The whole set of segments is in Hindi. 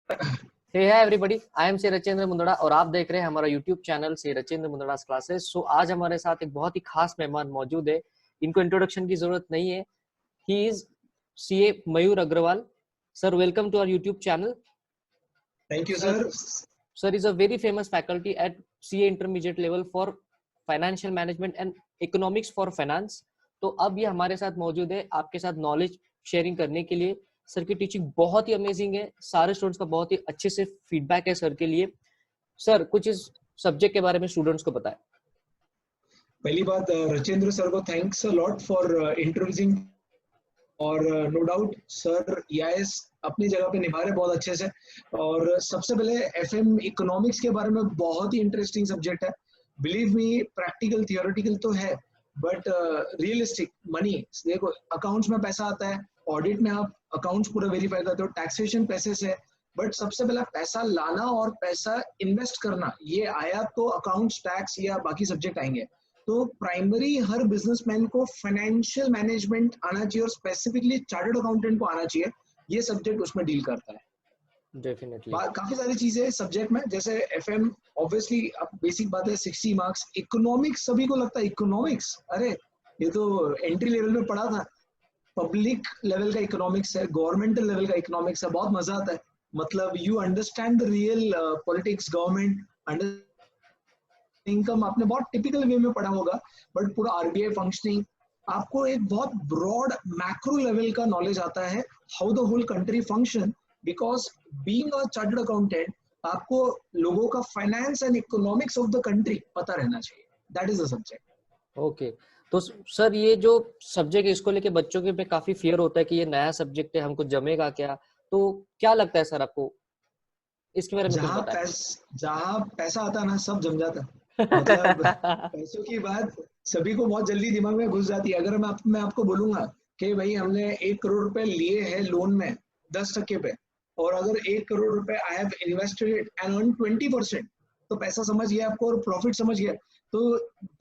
Hey hi everybody, I am C Rachendra Mundada और आप देख रहे हैं हमारा YouTube channel C Rachendra Mundada classes. So आज हमारे साथ एक बहुत ही खास मेहमान मौजूद है। इनको इंट्रोडक्शन की जरूरत नहीं है। He is CA Mayur Agarwal. Sir, welcome to our YouTube channel. Thank you, sir sir. Sir is a very famous faculty at CA intermediate level for financial management and economics for finance. तो अब ये हमारे साथ मौजूद है आपके साथ नॉलेज शेयरिंग करने के लिए। सर की टीचिंग बहुत ही अमेजिंग है, सारे स्टूडेंट्स का बहुत ही अच्छे से फीडबैक है सर के लिए। सर, कुछ इस सब्जेक्ट के बारे में स्टूडेंट्स को बताएं। पहली बात रचेंद्र सर को thanks a lot for introducing और नो डाउट सर यस अपनी जगह पे निभा रहे बहुत अच्छे से। और सबसे पहले एफएम इकोनॉमिक्स के बारे में बहुत ही इंटरेस्टिंग सब्जेक्ट है। बिलीव मी, प्रैक्टिकल थियोरेटिकल तो है बट रियलिस्टिक मनी। देखो अकाउंट्स में पैसा आता है, ऑडिट में आप अकाउंट्स पूरा वेरीफाई करते हो, टैक्सेशन पैसे से। बट सबसे पहला पैसा लाना और पैसा इन्वेस्ट करना ये आया तो अकाउंट्स, टैक्स या बाकी सब्जेक्ट आएंगे। तो प्राइमरी हर बिजनेसमैन को फाइनेंशियल मैनेजमेंट आना चाहिए और स्पेसिफिकली चार्टर्ड अकाउंटेंट को आना चाहिए। ये सब्जेक्ट उसमें डील करता है। डेफिनेटली। काफी सारी चीजें सब्जेक्ट में, जैसे एफएम ऑब्वियसली अब बेसिक बात है 60 मार्क्स। इकोनॉमिक्स सभी को लगता है इकोनॉमिक्स अरे ये तो एंट्री लेवल में पढ़ा था। पब्लिक लेवल का इकोनॉमिक्स है, गवर्नमेंटल लेवल का इकोनॉमिक्स है, बहुत मजा आता है। मतलब you understand the real politics, government income आपने बहुत टिपिकल वे में पढ़ा होगा। बट पूरा आरबीआई फंक्शनिंग, आपको एक बहुत ब्रॉड मैक्रो लेवल का नॉलेज आता है how the whole country function. Because being a chartered accountant आपको लोगों का finance and economics of the country पता रहना चाहिए। That is the subject. Okay. तो सर, ये जो सब्जेक्ट है इसको लेके बच्चों के पे काफी फियर होता है कि ये नया सब्जेक्ट है, हमको जमेगा क्या? तो क्या लगता है सर आपको, इसके बारे में कुछ बताएं। जहाँ पैसा आता है ना सब जम जाता है। मतलब पैसों की बात सभी को बहुत जल्दी दिमाग में घुस जाती है। अगर मैं आपको बोलूंगा कि भाई हमने 1 करोड़ रुपए लिए हैं लोन में 10% पे, और अगर 1 करोड़ रुपए I have invested it and earn 20%, तो पैसा समझ गया आपको और प्रॉफिट समझ गया। तो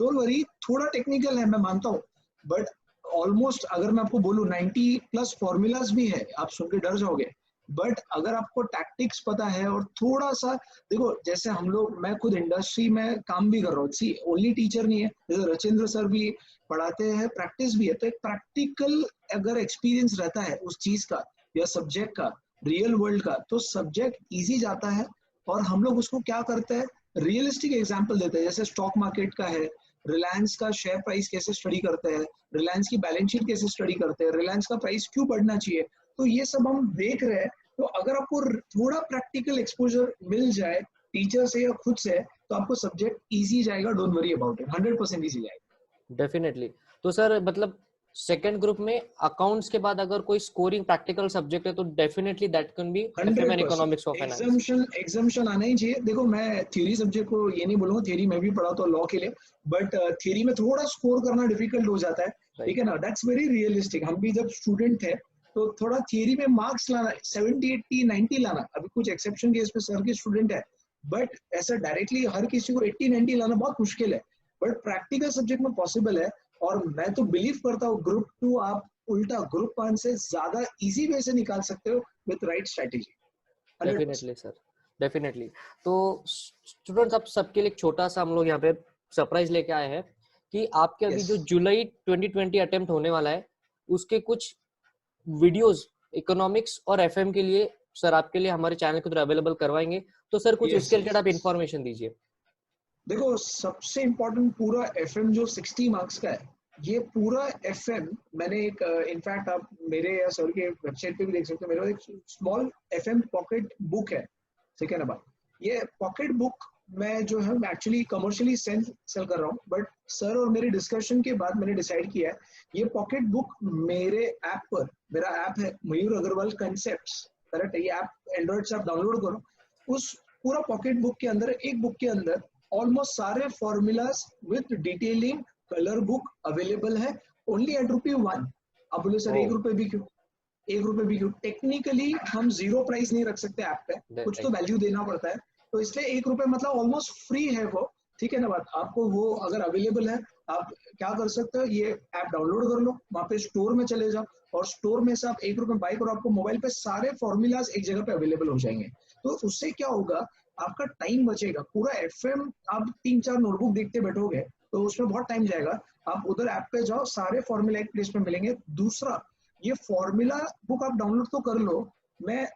डोंट वरी, थोड़ा टेक्निकल है मैं मानता हूँ, बट ऑलमोस्ट अगर मैं आपको बोलूँ 90+ फॉर्मूलाज भी है, आप सुन के डर जाओगे। बट अगर आपको टैक्टिक्स पता है और थोड़ा सा, देखो जैसे हम लोग, मैं खुद इंडस्ट्री में काम भी कर रहा हूँ, सी ओनली टीचर नहीं है, जैसे रचेंद्र सर भी पढ़ाते हैं, प्रैक्टिस भी है। तो एक प्रैक्टिकल अगर एक्सपीरियंस रहता है उस चीज का या सब्जेक्ट का, रियल वर्ल्ड का, तो सब्जेक्ट इजी जाता है। और हम लोग उसको क्या करते हैं, रियलिस्टिक एग्जाम्पल देते हैं। जैसे स्टॉक मार्केट का है, रिलायंस का शेयर प्राइस कैसे स्टडी करते हैं, रिलायंस की बैलेंस शीट कैसे स्टडी करते हैं, रिलायंस का प्राइस क्यों बढ़ना चाहिए, तो ये सब हम देख रहे हैं। तो अगर आपको थोड़ा प्रैक्टिकल एक्सपोजर मिल जाए टीचर से या खुद से, तो आपको सब्जेक्ट इजी जाएगा। Don't worry about it, 100% easy जाएगा। डेफिनेटली। तो सर मतलब सेकंड ग्रुप में अकाउंट्स के बाद अगर कोई स्कोरिंग प्रैक्टिकल सब्जेक्ट है तो definitely that can be FM and 100% economics of finance. Exemption आना ही चाहिए। देखो मैं थ्योरी सब्जेक्ट को ये नहीं बोलूंगा, थ्योरी मैं भी पढ़ा तो लॉ के लिए, बट थ्योरी में थोड़ा स्कोर करना डिफिकल्ट हो जाता है। ठीक है ना, दैट्स वेरी रियलिस्टिक। हम भी जब स्टूडेंट थे तो थोड़ा थियरी में मार्क्स लाना 70, 80, 90 लाना, अभी कुछ एक्सेप्शन केस पे सर के स्टूडेंट है, बट ऐसा डायरेक्टली हर किसी को 80, 90 लाना बहुत मुश्किल है। बट प्रैक्टिकल सब्जेक्ट में पॉसिबल है। और मैं तो बिलीव करता हूँ ग्रुप 2 आप उल्टा ग्रुप 1 से ज्यादा इजी वे से निकाल सकते हो with right strategy. Definitely sir, definitely. तो स्टूडेंट्स, आप सबके लिए एक छोटा सा हम लोग यहाँ पे सरप्राइज लेके आए हैं कि आपके अभी yes. जो जुलाई 2020 अटेम्प्ट होने वाला है उसके कुछ वीडियोस इकोनॉमिक्स और एफएम के लिए सर आपके लिए हमारे चैनल के थ्रू अवेलेबल करवाएंगे। तो सर कुछ yes, उसके yes, रिलेटेड आप yes. इंफॉर्मेशन दीजिए। देखो सबसे इम्पोर्टेंट पूरा एफएम जो 60 मार्क्स का है, ये पूरा एफएम मैंने एक, इनफैक्ट आप मेरे या सर के वेबसाइट पे भी देख सकते हो, मेरा एक स्मॉल एफएम पॉकेट बुक है। सेकेंड बात, ये पॉकेट बुक मैं जो है मैं एक्चुअली कमर्शियली सेल कर रहा हूँ, बट सर और मेरे डिस्कशन के बाद मैंने डिसाइड किया है ये पॉकेट बुक मेरे ऐप पर, मेरा ऐप है मयूर अग्रवाल कंसेप्ट्स, करेक्ट है, ये ऐप एंड्रॉइड से आप डाउनलोड करो। उस पूरा पॉकेट बुक के अंदर, एक बुक के अंदर ऑलमोस्ट सारे formulas with detailing, colour book available है, ओनली एट ₹1। अब बोले सर 1 रुपए भी क्यों, 1 रुपए भी क्यों, टेक्निकली हम जीरो प्राइस नहीं रख सकते ऐप पे, कुछ तो वैल्यू देना पड़ता है। तो इसलिए 1 रुपए मतलब ऑलमोस्ट फ्री है वो। ठीक है ना बात, आपको वो अगर अवेलेबल है, आप क्या कर सकते हो, ये ऐप डाउनलोड कर लो, वहां पे स्टोर में चले जाओ और स्टोर में से आप 1 रुपए बाई करो, आपको मोबाइल पे सारे फॉर्मूलाज एक जगह पे अवेलेबल हो जाएंगे। तो उससे क्या होगा, आपका टाइम बचेगा। पूरा एफएम आप 3-4 नोटबुक देखते बैठोगे तो उसमें बहुत टाइम जाएगा। आप उधर ऐप पे जाओ, सारे फॉर्मूला एक प्लेस में मिलेंगे। दूसरा, ये फॉर्मूला बुक आप डाउनलोड तो कर लो। मैं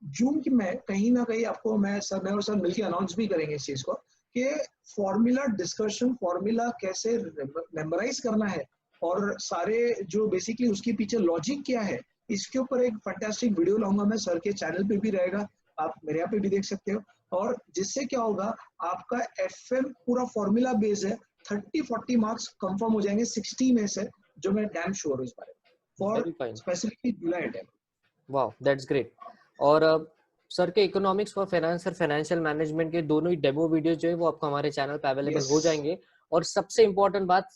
जून की मैं कहीं ना कहीं आपको मैं और सर मिलकर अनाउंस भी करेंगे इस चीज को कि फॉर्मूला डिस्कशन, फॉर्मूला कैसे मेमोराइज करना है और सारे जो बेसिकली उसके पीछे लॉजिक क्या है, इसके ऊपर एक फैंटास्टिक वीडियो लाऊंगा मैं। सर के चैनल पे भी रहेगा, आप मेरे यहाँ पे भी देख सकते हो। और जिससे क्या होगा, आपका एफएम पूरा फॉर्मूला बेस है। 30-40 मार्क्स कंफर्म हो जाएंगे 60 में से, जो मैं डैम श्योर हूँ इस बारे में, for very fine, specifically July time. Wow that's great. और सर के इकोनॉमिक्स फॉर फाइनेंस और फाइनेंशियल मैनेजमेंट के दोनों ही डेमो वीडियो जो है वो आपको हमारे चैनल पे अवेलेबल यस, हो जाएंगे। और सबसे इम्पोर्टेंट बात,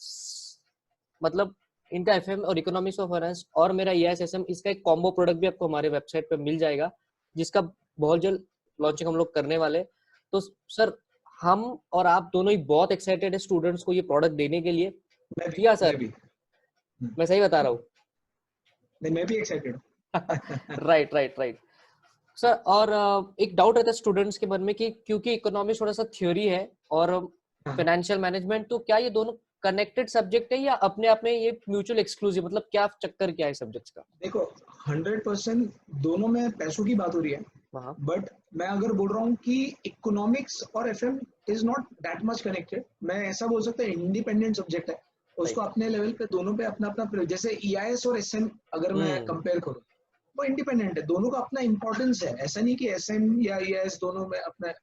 मतलब इनका एफएम और इकोनॉमिक्स ऑफ फाइनेंस और मेरा ईआईएसएम, इसका एक कॉम्बो प्रोडक्ट भी आपको हमारे वेबसाइट पे मिल जाएगा, जिसका बहुत जल्द लॉन्चिंग हम लोग करने वाले। तो सर, हम और आप दोनों ही बहुत एक्साइटेड है स्टूडेंट्स को ये प्रोडक्ट देने के लिए। मैं भी किया मैं सर? भी मैं सही बता रहा हूँ? नहीं, मैं भी एक्साइटेड हूँ। Right right right sir. और एक डाउट रहता है स्टूडेंट्स के मन में कि क्योंकि इकोनॉमिक्स थोड़ा सा थ्योरी है और हाँ, फाइनेंशियल मैनेजमेंट, तो क्या ये दोनों कनेक्टेड सब्जेक्ट है या अपने आप में ये म्यूचुअल एक्सक्लूसिव, मतलब क्या चक्कर क्या है सब्जेक्ट्स का? देखो 100% दोनों में पैसों की बात हो रही है। हाँ, बट मैं अगर बोल रहा हूँ कि इकोनॉमिक्स और FM is not that much connected, मैं ऐसा बोल सकता हूँ इंडिपेंडेंट सब्जेक्ट है। उसको राइट। अपने लेवल पे दोनों पे अपना अपना, जैसे ईआईएस और एसएम अगर मैं हम्म। कंपेयर करूँ, वो इंडिपेंडेंट है। दोनों का अपना इंपॉर्टेंस है, ऐसा नहीं कि एसएम या ईआईएस दोनों में अपना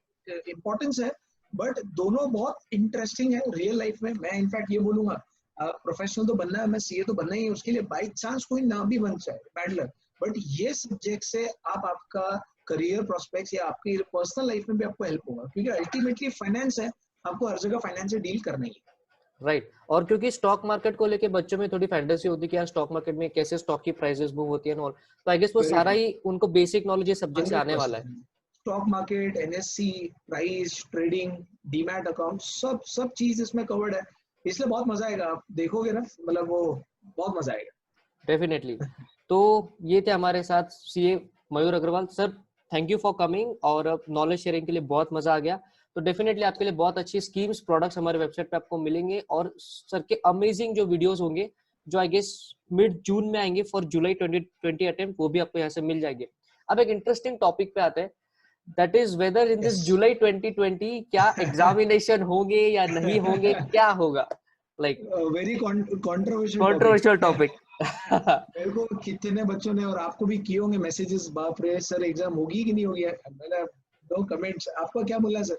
इंपॉर्टेंस है। बट दोनों बहुत इंटरेस्टिंग है रियल लाइफ में। मैं इनफैक्ट ये बोलूंगा, प्रोफेशनल तो बनना है, मैं सीए तो बनना ही है, उसके लिए बाई चांस कोई ना भी बन जाए, बैड लक। बट ये सब्जेक्ट से आप आपका करियर प्रोस्पेक्ट्स या आपकी पर्सनल लाइफ में भी आपको हेल्प होगा, क्योंकि अल्टीमेटली फाइनेंस है, आपको हर जगह फाइनेंस से डील करना ही है। राइट। और क्योंकि स्टॉक मार्केट को लेके बच्चों में थोड़ी फैंटेसी होती है कि यार स्टॉक मार्केट में कैसे स्टॉक की प्राइसेस मूव होती है, तो आई गेस वो वेरी सारा ट्रू, ही उनको बेसिक नॉलेज ये सब्जेक्ट से आने वाला 100%। है। Stock market, NSC, price, trading, demat account, सब सब चीज इसमें कवर्ड है। इसलिए बहुत मजा आएगा, आप देखोगे ना, मतलब वो बहुत मजा आएगा। डेफिनेटली। तो ये थे हमारे साथ CA Mayur Agarwal sir. Thank you for coming, और नॉलेज शेयरिंग के लिए बहुत मजा आ गया। तो डेफिनेटली आपके लिए बहुत अच्छी स्कीम्स, प्रोडक्ट्स हमारे वेबसाइट पे आपको मिलेंगे, और सर के अमेजिंग जो वीडियोस होंगे जो आई गेस मिड जून में आएंगे फॉर जुलाई 2020 अटेम्प्ट, वो भी आपको यहाँ से मिल जाएंगे। अब एक इंटरेस्टिंग टॉपिक पे आते हैं, that is whether in this yes. जुलाई 2020 क्या एग्जामिनेशन होंगे या नहीं होंगे, क्या होगा, like very controversial topic. Controversial topic. मेरे को कितने बच्चों ने और आपको भी किए होंगे मैसेजेस, बाप रे सर एग्जाम होगी कि नहीं होगी। मैंने नो कमेंट्स, आपका क्या बोलना है सर,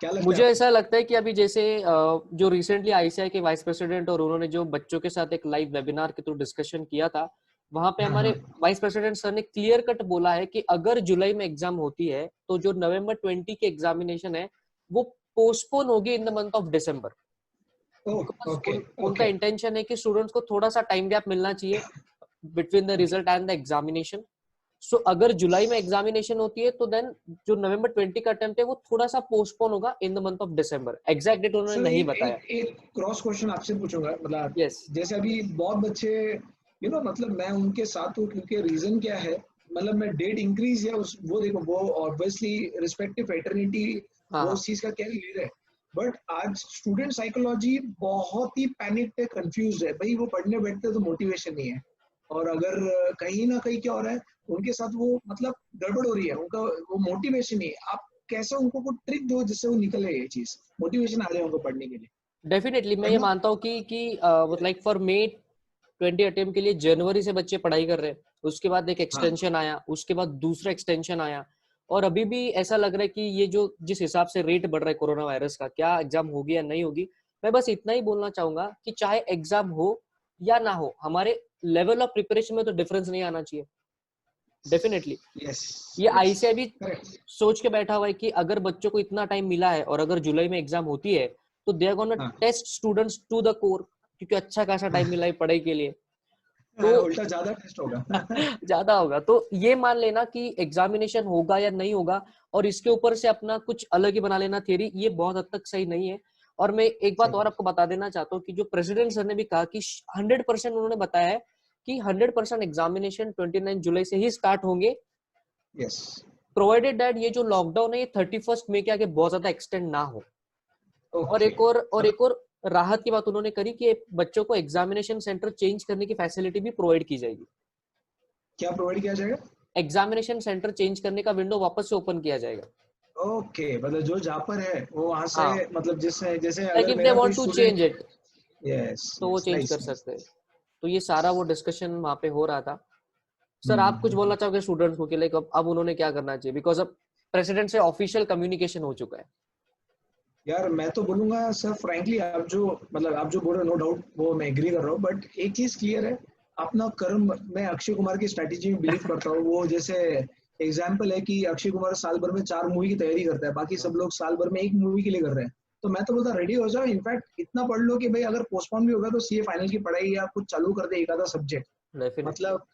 क्या लगता है मुझे आपको? ऐसा लगता है कि अभी जैसे जो रिसेंटली आईसीआई के वाइस प्रेसिडेंट और उन्होंने जो बच्चों के साथ एक लाइव वेबिनार के थ्रू डिस्कशन किया था, वहां पे हाँ हमारे हाँ। वाइस प्रेसिडेंट सर ने क्लियर कट बोला है कि अगर जुलाई में एग्जाम होती है तो जो नवंबर 20 के एग्जामिनेशन है वो पोस्टपोन होगी इन the month of December. Oh, because okay उनका ओके। इंटेंशन है कि स्टूडेंट्स को थोड़ा सा टाइम गैप मिलना चाहिए between the result and the examination. So अगर जुलाई में एग्जामिनेशन होती है तो देन जो नवंबर 20 का अटेम्प्ट है वो थोड़ा सा पोस्टपोन होगा in the month of December. Exact date उन्होंने सर नहीं एक बताया। एक एक क्रॉस क्वेश्चन आपसे पूछूंगा, मतलब यस। जैसे अभी बहुत बच्चे, मतलब मैं उनके साथ हूँ, क्योंकि रीजन क्या है, मतलब मैं डेट इंक्रीज या उस वो देखो, वो ऑब्वियसली रिस्पेक्टिव फेटर्निटी, हाँ वो हाँ। उस चीज का क्या ले रहे हैं। बट आज स्टूडेंट साइकोलॉजी बहुत ही पैनिक पे कंफ्यूज है भाई। वो पढ़ने बैठते तो मोटिवेशन नहीं है, और अगर कहीं ना कहीं क्या हो रहा है उनके साथ, वो मतलब गड़बड़ हो रही है उनका, वो मोटिवेशन नहीं है। आप कैसे उनको को ट्रिक दो जिससे वो निकले, ये चीज मोटिवेशन आ जाए उनको पढ़ने के लिए। डेफिनेटली मैं ये पढ़ना। मानता हूँ कि लाइक फॉर मे 20 अटेम्प्ट के लिए जनवरी से बच्चे पढ़ाई कर रहे हैं, उसके बाद एक हाँ एक्सटेंशन आया, उसके बाद दूसरा एक्सटेंशन आया, और अभी भी ऐसा लग रहा है कि ये जो जिस हिसाब से रेट बढ़ रहा है कोरोना वायरस का, क्या एग्जाम होगी या नहीं होगी। मैं बस इतना ही बोलना चाहूंगा कि चाहे एग्जाम हो या ना हो, हमारे लेवल ऑफ प्रिपरेशन में तो डिफरेंस नहीं आना चाहिए। डेफिनेटली यस ये यस आईसीआई भी करेक्ट। सोच के बैठा हुआ है कि अगर बच्चों को इतना टाइम मिला है और अगर जुलाई में एग्जाम होती है तो दे आर गोना हाँ test students to the core, क्योंकि अच्छा खासा टाइम मिला है पढ़ाई के लिए। तो हाँ, उल्टा ज्यादा टेस्ट होगा। ज्यादा होगा, तो ये मान लेना कि एग्जामिनेशन होगा या नहीं होगा और इसके ऊपर से अपना कुछ अलग ही बना लेना थियरी, ये बहुत हद तक सही नहीं है। और मैं एक बात सही और बात। आपको बता देना चाहता हूँ कि जो प्रेसिडेंट सर ने भी कहा कि 100% उन्होंने बताया है कि 100% एग्जामिनेशन 29 जुलाई से ही स्टार्ट होंगे। यस प्रोवाइडेड दैट ये जो लॉकडाउन है ये 31 मई के आगे बहुत ज्यादा एक्सटेंड ना हो। और एक और राहत की बात उन्होंने करी कि बच्चों को एग्जामिनेशन सेंटर चेंज करने की फैसिलिटी भी प्रोवाइड की जाएगी। क्या प्रोवाइड किया जाएगा? एग्जामिनेशन सेंटर चेंज करने का विंडो वापस से ओपन किया जाएगा। ओके, मतलब जो जहाँ पर है वो वहां से, हाँ, मतलब जिससे जैसे लाइक अगर इफ दे मेरा कोई want to student, change it yes तो वो यस, चेंज नाइस कर नाइस। सकते हैं। तो ये सारा वो डिस्कशन वहाँ पे हो रहा था। सर आप कुछ बोलना चाहोगे स्टूडेंट्स को कि लाइक अब उन्होंने क्या करना चाहिए, बिकॉज अब प्रेसिडेंट से ऑफिशियल कम्युनिकेशन हो चुका है। यार मैं तो बोलूंगा सर फ्रैंकली, आप जो मतलब आप जो बोल रहे हो नो डाउट वो मैं एग्री कर रहा हूँ, बट एक चीज क्लियर है, अपना कर्म, मैं अक्षय कुमार की स्ट्रैटेजी में बिलीव करता हूँ। वो जैसे एग्जाम्पल है कि अक्षय कुमार साल भर में 4 मूवी की तैयारी करता है, बाकी सब लोग साल भर में एक मूवी के लिए कर रहे हैं। तो मैं तो बोलता रेडी हो जाओ, इनफैक्ट इतना पढ़ लो कि भाई अगर पोस्टपोन भी होगा तो सीए फाइनल की पढ़ाई या कुछ चालू कर दे एक आधा सब्जेक्ट। डेफिनेटली मतलब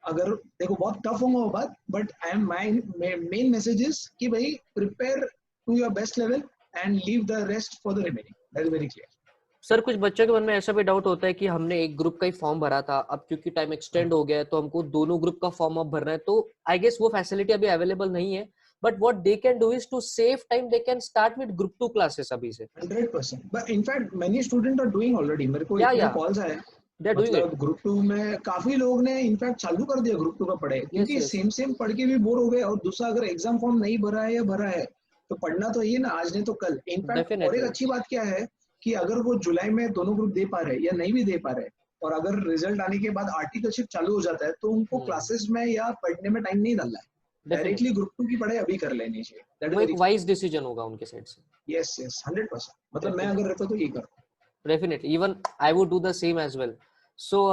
अगर देखो बहुत टफ होगा वो बात, but I am mind main message is कि भाई prepare to your best level and leave the rest for the remaining, that is very clear. Sir कुछ बच्चों के मन में ऐसा भी डाउट होता है कि हमने एक ग्रुप का ही फॉर्म भरा था, अब क्योंकि टाइम एक्सटेंड हो गया है तो हमको दोनों ग्रुप का फॉर्म अब भरना है। तो आई गेस वो फैसिलिटी अभी अवेलेबल नहीं है, but what they can do is to save time, they can start with group 2 classes अभी से। 100%, but in fact many student are doing already, मेरे को या इतने कॉल्स आए। They are doing it. मतलब ग्रुप 2 में काफी लोग ने इनफैक्ट चालू कर दिया ग्रुप 2 का पढ़ाई, यस क्योंकि यस सेम सेम पढ़ के भी बोर हो गए, और दूसरा अगर एग्जाम फॉर्म नहीं भरा है या भरा है तो पढ़ना तो ये ना, आज नहीं तो कल। इनफैक्ट और एक डेफिनेटली अच्छी बात क्या है कि अगर वो जुलाई में दोनों ग्रुप दे पा रहे या नहीं भी दे पा रहे, और अगर रिजल्ट आने के बाद आर्टिकलशिप चालू हो जाता है, तो उनको क्लासेस में या पढ़ने में टाइम नहीं डालना है, डायरेक्टली डेफिनेटली ग्रुप 2 की पढ़ाई अभी कर लेनी चाहिए। दैट इज वो एक वेरी वाइज डिसीजन होगा उनके साइड से। यस यस 100%, मतलब मैं अगर डेफिनेटली रहता तो ये करता। Definitely even I would do the same as well. So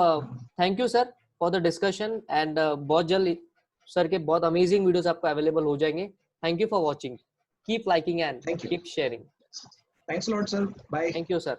thank you sir for the discussion and बहुत जल्द सर के बहुत अमेजिंग वीडियोस आपको अवेलेबल हो जाएंगे। Thank you for watching, keep liking and thank you, keep sharing. Thanks lot sir, bye. Thank you sir.